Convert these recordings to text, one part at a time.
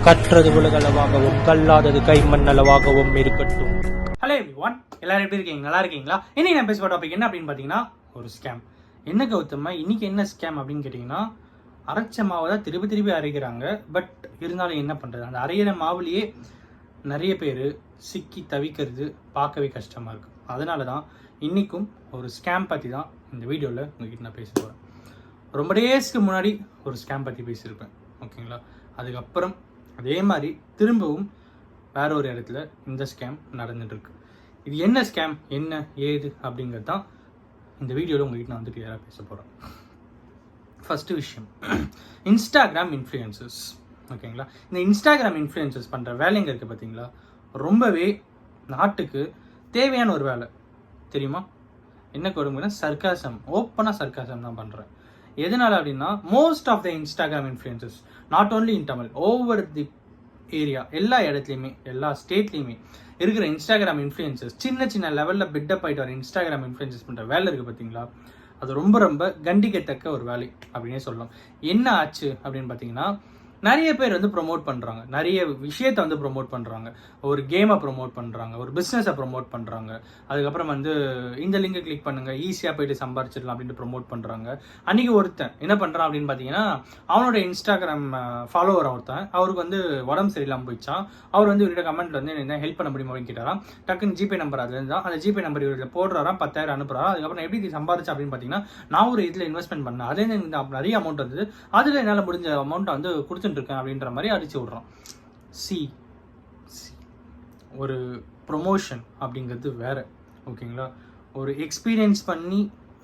கற்றது உலகளவாகவும் கல்லாதது கைமண் அளவாகவும் இருக்கட்டும். Hello everyone, எல்லாரும் எப்படி இருக்கீங்க? நல்லா இருக்கீங்களா? இன்னைக்கு நான் பேச டாபிக் என்ன அப்படின்னு பார்த்தீங்கன்னா, ஒரு ஸ்கேம். என்ன கௌதம், இன்னைக்கு என்ன ஸ்கேம் அப்படின்னு கேட்டிங்கன்னா, அரைச்ச மாவை தான் திருப்பி அரைக்கிறாங்க. பட் இருந்தாலும் என்ன பண்ணுறது, அந்த அரைகிற மாவுலேயே நிறைய பேர் சிக்கி தவிக்கிறது பார்க்கவே கஷ்டமாக இருக்குது. அதனால தான் இன்றைக்கும் ஒரு ஸ்கேம் பற்றி தான் இந்த வீடியோவில் உங்ககிட்ட நான் பேச போகிறேன். ரொம்ப டேஸ்க்கு முன்னாடி ஒரு ஸ்கேம் பற்றி பேசியிருப்பேன், ஓகேங்களா? அதுக்கப்புறம் அதே மாதிரி திரும்பவும் வேற ஒரு இடத்துல இந்த ஸ்கேம் நடந்துட்டுருக்கு. இது என்ன ஸ்கேம், என்ன ஏது அப்படிங்கிறது தான் இந்த வீடியோவில் உங்ககிட்ட நான் வந்து கிளியராக பேச போகிறேன். ஃபஸ்ட்டு விஷயம், இன்ஸ்டாகிராம் இன்ஃப்ளூயன்சர்ஸ், ஓகேங்களா? இந்த இன்ஸ்டாகிராம் இன்ஃப்ளூயன்சர்ஸ் பண்ணுற வேலைங்க இருக்குது பார்த்தீங்களா, ரொம்பவே நாட்டுக்கு தேவையான ஒரு வேலை. தெரியுமா என்ன கொடுங்கன்னா, சர்க்காசம், ஓப்பனாக சர்க்காசம் தான் பண்ணுறேன். எதனால அப்படின்னா, most of the Instagram influencers not only in Tamil, over the area, எல்லா இடத்துலையுமே எல்லா ஸ்டேட்லையுமே இருக்கிற இன்ஸ்டாகிராம் இன்ஃப்ளூயன்சர்ஸ், சின்ன லெவலில் பிட்டப் ஆகிட்டு வர இன்ஸ்டாகிராம் இன்ஃப்ளூயன்சர்ஸ் பண்ணுற வேலை இருக்குது பார்த்தீங்களா, அது ரொம்ப கண்டிக்கத்தக்க ஒரு வேலை அப்படின்னே சொல்லலாம். என்ன ஆச்சு அப்படின்னு பார்த்தீங்கன்னா, நிறைய பேர் வந்து ப்ரொமோட் பண்ணுறாங்க, நிறைய விஷயத்தை வந்து ப்ரொமோட் பண்ணுறாங்க. ஒரு கேமை ப்ரொமோட் பண்ணுறாங்க, ஒரு பிஸ்னஸை ப்ரொமோட் பண்ணுறாங்க. அதுக்கப்புறம் வந்து இந்த லிங்கை கிளிக் பண்ணுங்கள், ஈஸியாக போயிட்டு சம்பாரிச்சிடலாம் அப்படின்ட்டு ப்ரொமோட் பண்ணுறாங்க. அன்றைக்கி ஒருத்தன் என்ன பண்ணுறான் அப்படின்னு பார்த்தீங்கன்னா, அவனோட இன்ஸ்டாகிராம் ஃபாலோவர் ஒருத்தன், அவருக்கு வந்து உடம்பு சரியில்லாமல் போயிடுச்சான். அவர் வந்து இவர்கிட்ட கமெண்ட்டில் வந்து என்ன ஹெல்ப் பண்ண முடியுமா அப்படின்னு கேட்டாராம். டக்குன்னு ஜிபே நம்பர் அதுலேருந்து தான், அந்த ஜிபே நம்பர் இவரில் போடுறாராம், 10,000 அனுப்புறாரா. அதுக்கப்புறம் எப்படி சம்பாரிச்சா அப்படின்னு பார்த்தீங்கன்னா, நான் ஒரு இதில் இன்வெஸ்ட்மெண்ட் பண்ணேன், அதுலேருந்து நிறைய அமௌண்ட் வந்தது, அதில் என்னால் முடிஞ்ச அமௌண்ட்டை வந்து இருக்கேன் அப்படின்ற மாதிரி அடிச்சு விடுறான். ஒரு ப்ரொமோஷன் அப்படிங்கிறது வேற, ஓகேங்களா? ஒரு எக்ஸ்பீரியன்ஸ் பண்ணி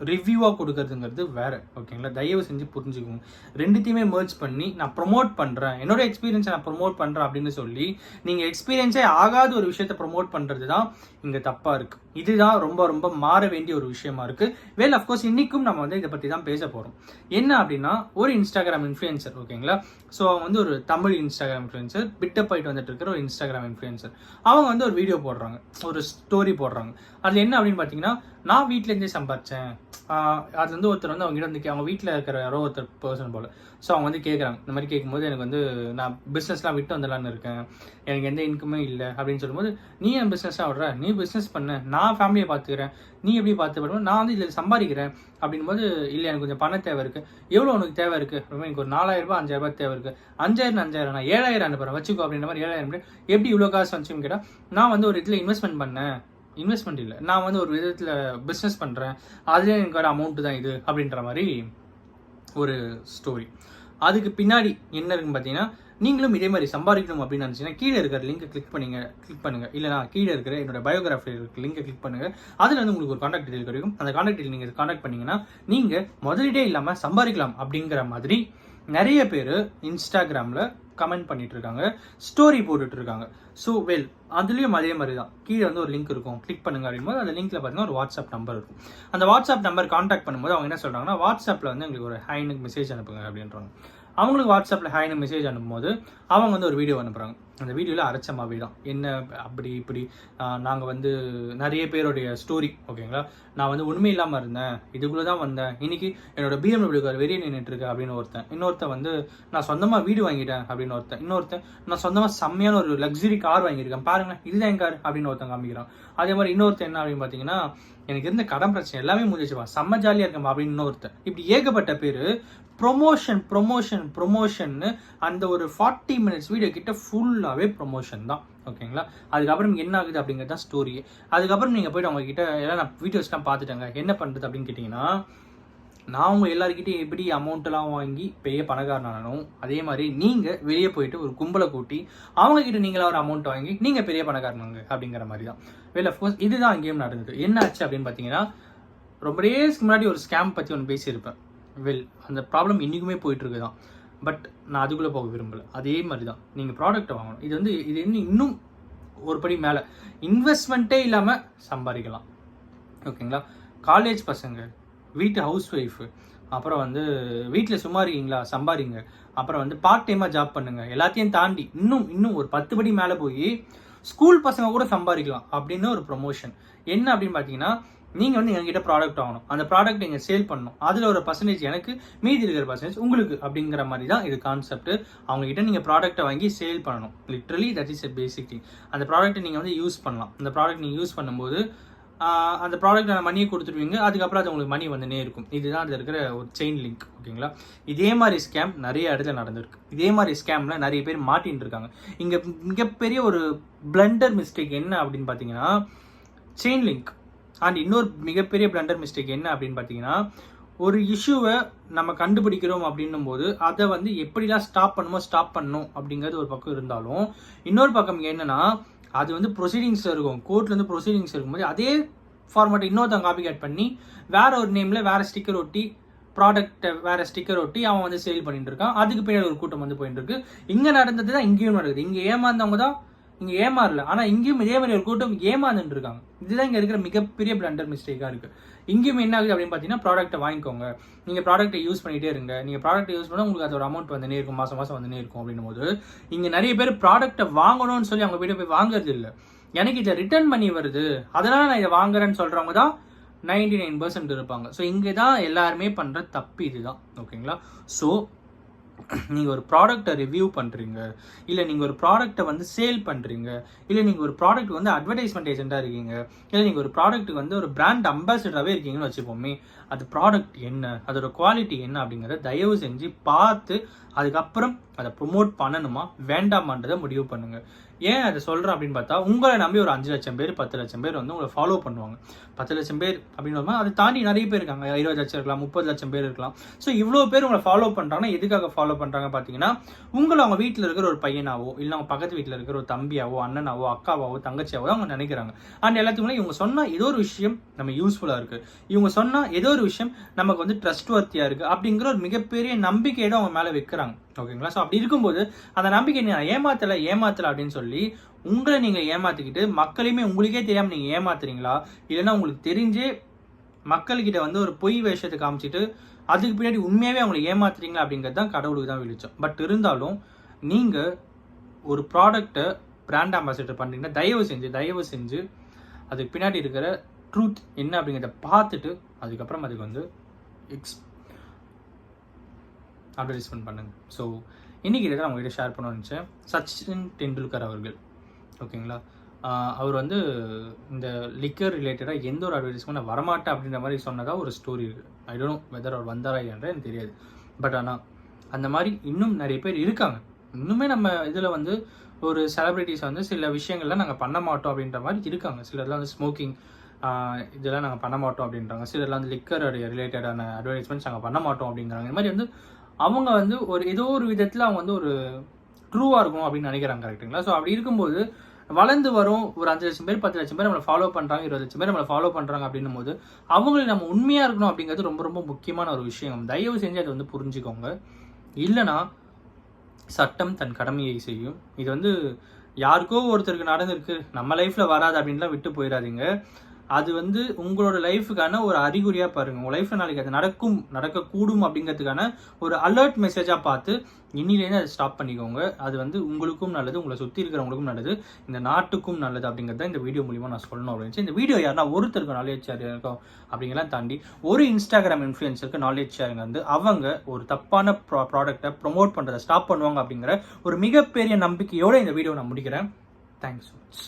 ரிவ்யூவாக கொடுக்கறதுங்கிறது வேற, ஓகேங்களா? தயவு செஞ்சு புரிஞ்சுக்கோங்க. ரெண்டுத்தையுமே மர்ஜ் பண்ணி நான் ப்ரொமோட் பண்ணுறேன், என்னோட எக்ஸ்பீரியன்ஸை நான் ப்ரொமோட் பண்ணுறேன் அப்படின்னு சொல்லி நீங்கள் எக்ஸ்பீரியன்ஸே ஆகாத ஒரு விஷயத்தை ப்ரொமோட் பண்ணுறது தான் இங்கே தப்பாக இருக்குது. இதுதான் ரொம்ப மாற வேண்டிய ஒரு விஷயமா இருக்குது. வெல், அஃப்கோர்ஸ் இன்றைக்கும் நம்ம வந்து இதை பற்றி தான் பேச போகிறோம். என்ன அப்படின்னா, ஒரு இன்ஸ்டாகிராம் இன்ஃப்ளூயன்சர், ஓகேங்களா? ஸோ அவங்க வந்து ஒரு தமிழ் இன்ஸ்டாகிராம் இன்ஃப்ளூயன்சர், பிட்டப் ஆகிட்டு வந்துட்டு இருக்கிற ஒரு இன்ஸ்டாகிராம் இன்ஃப்ளூயன்சர். அவங்க வந்து ஒரு வீடியோ போடுறாங்க, ஒரு ஸ்டோரி போடுறாங்க. அது என்ன அப்படின்னு பார்த்தீங்கன்னா, நான் வீட்டிலேருந்தே சம்பாரிச்சேன். அது வந்து ஒருத்தர் வந்து அவங்க வந்து அவங்க வீட்டில் இருக்கிற யாரோ ஒருத்தர் பர்சன் போல். ஸோ அவங்க வந்து கேட்குறாங்க, இந்த மாதிரி கேட்கும்போது எனக்கு வந்து நான் பிஸ்னஸ்லாம் விட்டு வந்துடலான்னு இருக்கேன், எனக்கு எந்த இன்கமே இல்லை அப்படின்னு சொல்லும்போது, நீ என் பிஸ்னஸாக விடுற, நீ பிஸ்னஸ் பண்ண, நான் ஃபேமிலியை பார்த்துக்கிறேன், நீ எப்படி பார்த்து நான் வந்து இதில் சம்பாதிக்கிறேன் அப்படின்போது, இல்லை எனக்கு கொஞ்சம் பணம் தேவை இருக்குது. எவ்வளோ உனக்கு தேவை இருக்குது அப்படின்னா, எனக்கு ஒரு 4,000 5,000 தேவை இருக்குது. 5,000 நான் 7,000 அனுப்புகிறேன் வச்சுக்கோ அப்படின்ற மாதிரி. 7,000 எப்படி இவ்வளோ காசு வந்துச்சுன்னு கேட்டால், நான் வந்து ஒரு இதில் இன்வெஸ்ட்மெண்ட் பண்ணேன், இன்வெஸ்ட்மெண்ட் இல்லை, நான் வந்து ஒரு விதத்தில் பிஸ்னஸ் பண்ணுறேன், அதுலேயே எனக்கு வர அமௌண்ட்டு தான் இது அப்படின்ற மாதிரி ஒரு ஸ்டோரி. அதுக்கு பின்னாடி என்ன இருக்குன்னு பார்த்தீங்கன்னா, நீங்களும் இதே மாதிரி சம்பாதிக்கணும் அப்படின்னு நினச்சிங்கன்னா, கீழே இருக்கிற லிங்கை கிளிக் பண்ணுங்கள். இல்லைனா கீழே இருக்கிற என்னோட பயோகிராஃபியில் இருக்கிற லிங்கை கிளிக் பண்ணுங்கள். அதில் வந்து உங்களுக்கு ஒரு கான்டாக்ட் டீடைல் கிடைக்கும். அந்த கான்டாக்ட் டீடைல் நீங்கள் கான்டாக்ட் பண்ணிங்கன்னா, நீங்கள் முதலீடே இல்லாமல் சம்பாதிக்கலாம் அப்படிங்கிற மாதிரி நிறைய பேர் இன்ஸ்டாகிராமில் கமெண்ட் பண்ணிட்டு இருக்காங்க, ஸ்டோரி போட்டுட்டு இருக்காங்க. ஸோ வெல், அதுலேயும் அதே மாதிரி தான், கீழே வந்து ஒரு லிங்க் இருக்கும், கிளிக் பண்ணுங்க அப்படிங்கும்போது அந்த லிங்க்ல பார்த்தீங்கன்னா ஒரு வாட்ஸ்அப் நம்பர் இருக்கும். அந்த வாட்ஸ்அப் நம்பர் கான்டாக்ட் பண்ணும்போது அவங்க என்ன சொல்கிறாங்கன்னா, வாட்ஸ்அப்பில் வந்து எங்களுக்கு ஒரு ஹைனுக்கு மெசேஜ் அனுப்புங்க அப்படின்றாங்க. அவங்களுக்கு வாட்ஸ்அப்பில் ஹைனு மெசேஜ் அனுப்பும்போது அவங்க வந்து ஒரு வீடியோ அனுப்புகிறாங்க. அந்த வீடியோவில் அரைச்ச மாவே தான், என்ன அப்படி இப்படி நாங்கள் வந்து நிறைய பேருடைய ஸ்டோரி, ஓகேங்களா? நான் வந்து உண்மை இல்லாமல் இருந்தேன், இதுக்குள்ளே தான் வந்தேன், இன்னைக்கு என்னோட BMW கார் வெளியே நின்றுட்டுருக்கு அப்படின்னு ஒருத்தன். இன்னொருத்தன் வந்து நான் சொந்தமாக வீடு வாங்கிட்டேன் அப்படின்னு ஒருத்தன். இன்னொருத்தன் நான் சொந்தமாக செம்மையான ஒரு லக்ஸுரி கார் வாங்கியிருக்கேன், பாருங்கள் இதுதான் என் கார் அப்படின்னு ஒருத்தன் காமிக்கிறான். அதே மாதிரி இன்னொருத்தன் என்ன அப்படின்னு பார்த்தீங்கன்னா, எனக்கு இருந்த கடன் பிரச்சனை எல்லாமே முடிஞ்சிச்சுப்பா, செம்ம ஜாலியாக இருக்கேன் அப்படின்னு இன்னொருத்தன். இப்படி ஏகப்பட்ட பேர் ப்ரொமோஷன் அந்த ஒரு 40 minutes வீடியோ கிட்ட ஃபுல்லாகவே ப்ரொமோஷன் தான், ஓகேங்களா? அதுக்கப்புறம் என்ன ஆகுது அப்படிங்கிறது தான் ஸ்டோரி. அதுக்கப்புறம் நீங்கள் போய்ட்டு அவங்க கிட்ட எல்லாம் நான் வீடியோஸ்லாம் பார்த்துட்டேங்க, என்ன பண்ணுறது அப்படின்னு கேட்டிங்கன்னா, நான் உங்கள் எல்லாருக்கிட்டையும் எப்படி அமௌண்ட்டெல்லாம் வாங்கி பெரிய பணக்காரனானும், அதே மாதிரி நீங்கள் வெளியே போயிட்டு ஒரு கும்பலை கூட்டி அவங்கக்கிட்ட நீங்களாக ஒரு அமௌண்ட் வாங்கி நீங்கள் பெரிய பணக்காரனாங்க அப்படிங்கிற மாதிரி தான். வெல், அஃப்கோர்ஸ் இதுதான் அங்கேயும் நடந்தது. என்ன ஆச்சு அப்படின்னு பார்த்தீங்கன்னா, ரொம்ப டேஸ்க்கு முன்னாடி ஒரு ஸ்கேம் பற்றி ஒன்று பேசியிருப்பேன். வெல், அந்த ப்ராப்ளம் இன்றைக்குமே போயிட்டுருக்கு தான். பட் நான் அதுக்குள்ளே போக விரும்பலை. அதே மாதிரி தான் நீங்கள் ப்ராடக்ட்டை வாங்கணும். இது இன்னும் ஒரு படி மேலே, இன்வெஸ்ட்மெண்ட்டே இல்லாமல் சம்பாதிக்கலாம், ஓகேங்களா? காலேஜ் பசங்க, வீட்டு ஹவுஸ் ஒய்ஃபு, அப்புறம் வந்து வீட்டில் சும்மா இருக்கீங்களா, சம்பாதிங்க. அப்புறம் வந்து பார்ட் டைமாக ஜாப் பண்ணுங்கள். எல்லாத்தையும் தாண்டி இன்னும் ஒரு 10 படி மேலே போய் ஸ்கூல் பசங்க கூட சம்பாதிக்கலாம் அப்படின்னு ஒரு ப்ரொமோஷன். என்ன அப்படின்னு பார்த்தீங்கன்னா, நீங்கள் வந்து எங்ககிட்ட ப்ராடக்ட் வாங்கணும், அந்த ப்ராடக்ட் நீங்கள் சேல் பண்ணணும், அதில் ஒரு பர்சன்டேஜ் எனக்கு, மீதி இருக்கிற பர்சன்டேஜ் உங்களுக்கு அப்படிங்கிற மாதிரி தான் இது கான்செப்ட். அவங்ககிட்ட நீங்கள் ப்ராடக்ட்டை வாங்கி சேல் பண்ணணும். Literally that is a basic thing. அந்த ப்ராடக்ட்டை நீங்கள் வந்து யூஸ் பண்ணலாம். அந்த ப்ராடக்ட் நீங்கள் யூஸ் பண்ணும்போது அந்த ப்ராடக்ட் மணியை கொடுத்துருவீங்க, அதுக்கப்புறம் அது உங்களுக்கு மணி வந்துனே இருக்கும். இதுதான் அதில் இருக்கிற ஒரு செயின் லிங்க். ஓகேங்களா? இதே மாதிரி ஸ்கேம் நிறைய இடத்துல நடந்திருக்கு. இதே மாதிரி ஸ்கேமில் நிறைய பேர் மாட்டின்னு இருக்காங்க. இங்கே மிகப்பெரிய ஒரு பிளண்டர் மிஸ்டேக் என்ன அப்படின்னு பார்த்தீங்கன்னா செயின் லிங்க். அண்ட் இன்னொரு மிகப்பெரிய பிளண்டர் மிஸ்டேக் என்ன அப்படின்னு பார்த்தீங்கன்னா, ஒரு இஷ்யூவை நம்ம கண்டுபிடிக்கிறோம் அப்படின்னும் போது அதை வந்து எப்படிலாம் ஸ்டாப் பண்ணணும் அப்படிங்கிறது ஒரு பக்கம் இருந்தாலும், இன்னொரு பக்கம் என்னன்னா அது வந்து ப்ரொசீடிங்ஸில் இருக்கும். கோர்ட்லேருந்து ப்ரொசீடிங்ஸ் இருக்கும்போது அதே ஃபார்மேட்டை இன்னொருத்தவங்க காப்பி கேட் பண்ணி வேற ஒரு நேமில் வேற ஸ்டிக்கர் ஒட்டி ப்ராடக்ட்டை வேற ஸ்டிக்கர் ஒட்டி அவன் வந்து சேல் பண்ணிட்டு இருக்கான். அதுக்கு பின்னாடி ஒரு கூட்டம் வந்து போயிட்டு இருக்கு. இங்கே நடந்தது தான் இங்கேயும் நடக்குது. இங்கே ஏமாந்தவங்க தான் இங்கே ஏமாறல, ஆனால் இங்கேயும் இதே மாதிரி ஒரு கூட்டம் ஏமாந்துட்டு இருக்காங்க. இதுதான் இங்கே இருக்கிற மிகப்பெரிய பிளண்டர் மிஸ்டேக்காக இருக்குது. இங்கேயும் என்ன ஆகுது அப்படின்னு பார்த்தீங்கன்னா, ப்ராடக்ட்டை வாங்கிக்கோங்க, நீங்கள் ப்ராடக்ட்டை யூஸ் பண்ணிகிட்டே இருங்க, நீங்கள் ப்ராடக்ட்டை யூஸ் பண்ணால் உங்களுக்கு அது ஒரு அமௌண்ட் வந்துனே இருக்கும், மாதம் வந்துனே இருக்கும். அப்படின்னும் போது இங்கே நிறைய பேர் ப்ராடக்ட்டை வாங்கணும்னு சொல்லி அவங்க வீட்டை போய் வாங்குறது இல்லை. எனக்கு இதை ரிட்டர்ன் பண்ணி வருது, அதனால் நான் இதை வாங்குறேன்னு சொல்கிறவங்க தான் 99% இருப்பாங்க. ஸோ இங்கே தான் எல்லாருமே பண்ணுற தப்பு இதுதான். ஓகேங்களா? ஸோ நீங்கள் ஒரு ப்ராடக்டை ரிவ்யூ பண்ணுறீங்க, இல்லை நீங்கள் ஒரு ப்ராடக்டை வந்து சேல் பண்ணுறீங்க, இல்லை நீங்கள் ஒரு ப்ராடக்ட் வந்து அட்வர்டைஸ்மெண்ட் ஏஜென்ட்டாக இருக்கீங்க, இல்லை நீங்கள் ஒரு ப்ராடக்ட்டுக்கு வந்து ஒரு பிராண்ட் அம்பாசிடராகவே இருக்கீங்கன்னு வச்சுப்போமே, அது ப்ராடக்ட் என்ன, அதோட குவாலிட்டி என்ன அப்படிங்கிறத தயவு செஞ்சு பார்த்து அதுக்கப்புறம் அதை ப்ரொமோட் பண்ணணுமா வேண்டாமான்றதை முடிவு பண்ணுங்கள். ஏன் அதை சொல்கிறேன் அப்படின்னு பார்த்தா, உங்களை நம்பி ஒரு 5 லட்சம் பேர் 10 லட்சம் பேர் வந்து உங்களை ஃபாலோ பண்ணுவாங்க. 10 லட்சம் பேர் அப்படின்னு அதை தாண்டி நிறைய பேர் இருக்காங்க. 20 லட்சம் இருக்கலாம், 30 லட்சம் பேர் இருக்கலாம். ஸோ இவ்வளோ பேர் உங்களை ஃபாலோ பண்ணுறாங்கன்னா எதுக்காக ஃபாலோ பண்ணுறாங்க பார்த்தீங்கன்னா, உங்களை அவங்க வீட்டில் இருக்கிற ஒரு பையனாவோ, இல்லை அவங்க பக்கத்து வீட்டில் இருக்கிற ஒரு தம்பியாவோ, அண்ணனாவோ, அக்காவாவோ, தங்கச்சியாவோ அவங்க நினைக்கிறாங்க. அண்ட் எல்லாத்துக்குமே இவங்க சொன்னால் ஏதோ ஒரு விஷயம் நம்ம யூஸ்ஃபுல்லாக இருக்குது, இவங்க சொன்னால் ஏதோ ஒரு விஷயம் நமக்கு வந்து ட்ரஸ்ட் வர்த்தியாக இருக்குது அப்படிங்கிற ஒரு மிகப்பெரிய நம்பிக்கையோட அவங்க மேலே வைக்கிறாங்க. ஓகேங்களா? ஸோ அப்படி இருக்கும்போது அந்த நம்பிக்கை நான் ஏமாத்தலை அப்படின்னு சொல்லி உங்களை நீங்கள் ஏமாற்றிக்கிட்டு மக்களையுமே உங்களுக்கே தெரியாமல் நீங்கள் ஏமாத்துறீங்களா, இல்லைன்னா உங்களுக்கு தெரிஞ்சே மக்கள்கிட்ட வந்து ஒரு பொய் வேஷத்தை காமிச்சிட்டு அதுக்கு பின்னாடி உண்மையாகவே அவங்களை ஏமாத்துறீங்களா அப்படிங்கிறது தான் கடவுளுக்கு தான் வெளிச்சம். பட் இருந்தாலும் நீங்கள் ஒரு ப்ராடக்டை பிராண்ட் அம்பாசிடர் பண்ணுறீங்கன்னா தயவு செஞ்சு அதுக்கு பின்னாடி இருக்கிற ட்ரூத் என்ன அப்படிங்கிறத பார்த்துட்டு அதுக்கப்புறம் அதுக்கு வந்து அட்வர்டைஸ்மெண்ட் பண்ணுங்க. ஸோ இன்றைக்கி இதை நான் உங்கள்கிட்ட ஷேர் பண்ணணும்னு நினச்சேன். சச்சின் டெண்டுல்கர் அவர்கள், ஓகேங்களா, அவர் வந்து இந்த லிக்கர் ரிலேட்டடாக எந்த ஒரு அட்வர்டைஸ்மெண்ட் நான் வரமாட்டேன் அப்படின்ற மாதிரி சொன்னதாக ஒரு ஸ்டோரி இருக்குது. ஐ டோன்ட் நோ வெதர் அவர் வந்தாரா என்ற எனக்கு தெரியாது. பட் ஆனால் அந்த மாதிரி இன்னும் நிறைய பேர் இருக்காங்க. இன்னுமே நம்ம இதில் வந்து ஒரு செலிப்ரிட்டிஸ் வந்து சில விஷயங்கள்லாம் நாங்கள் பண்ண மாட்டோம் அப்படின்ற மாதிரி இருக்காங்க. சிலர்லாம் வந்து ஸ்மோக்கிங் இதெல்லாம் நாங்கள் பண்ண மாட்டோம் அப்படின்றாங்க. சிலர்லாம் வந்து லிக்கர் ரிலேட்டடான அட்வர்டைஸ்மெண்ட்ஸ் நாங்கள் பண்ண மாட்டோம் அப்படிங்கிறாங்க. இந்த மாதிரி வந்து அவங்க வந்து ஒரு ஏதோ ஒரு விதத்தில் அவங்க வந்து ஒரு ட்ரூவாக இருக்கும் அப்படின்னு நினைக்கிறாங்க. கரெக்டுங்களா? ஸோ அப்படி இருக்கும்போது வளர்ந்து வரும் ஒரு 5 லட்சம் பேர் 10 லட்சம் பேர் நம்மளை ஃபாலோ பண்ணுறாங்க, 20 லட்சம் பேர் நம்மளை ஃபாலோ பண்ணுறாங்க அப்படின்னும் போது அவங்களுக்கு நம்ம உண்மையாக இருக்கணும் அப்படிங்கிறது ரொம்ப ரொம்ப முக்கியமான ஒரு விஷயம். தயவு செஞ்சு அதை வந்து புரிஞ்சுக்கோங்க. இல்லைனா சட்டம் தன் கடமையை செய்யும். இது வந்து யாருக்கோ ஒருத்தருக்கு நடந்திருக்கு, நம்ம லைஃப்பில் வராது அப்படின்லாம் விட்டு போயிடாதீங்க. அது வந்து உங்களோட லைஃபுக்கான ஒரு அறிகுறியாக பாருங்கள். உங்கள் லைஃப்பில் நாளைக்கு அது நடக்கக்கூடும் அப்படிங்கிறதுக்கான ஒரு அலர்ட் மெசேஜாக பார்த்து இன்னிலேருந்து அதை ஸ்டாப் பண்ணிக்கோங்க. அது வந்து உங்களுக்கும் நல்லது, உங்களை சுற்றி இருக்கிறவங்களுக்கும் நல்லது, இந்த நாட்டுக்கும் நல்லது அப்படிங்கிறத இந்த வீடியோ மூலிமா நான் சொல்லணும் அப்படின்னு. இந்த வீடியோ யாருன்னா ஒருத்தருக்கு நாலேஜ் ஷேர் இருக்கும் அப்படிங்கலாம் தாண்டி ஒரு இன்ஸ்டாகிராம் இன்ஃப்ளூயன்சருக்கு நாலேஜ் ஷேரிங் வந்து அவங்க ஒரு தப்பான ப்ராடக்டை ப்ரொமோட் பண்ணுறதை ஸ்டாப் பண்ணுவாங்க அப்படிங்கிற ஒரு மிகப்பெரிய நம்பிக்கையோடு இந்த வீடியோ நான் முடிக்கிறேன். Thanks so much.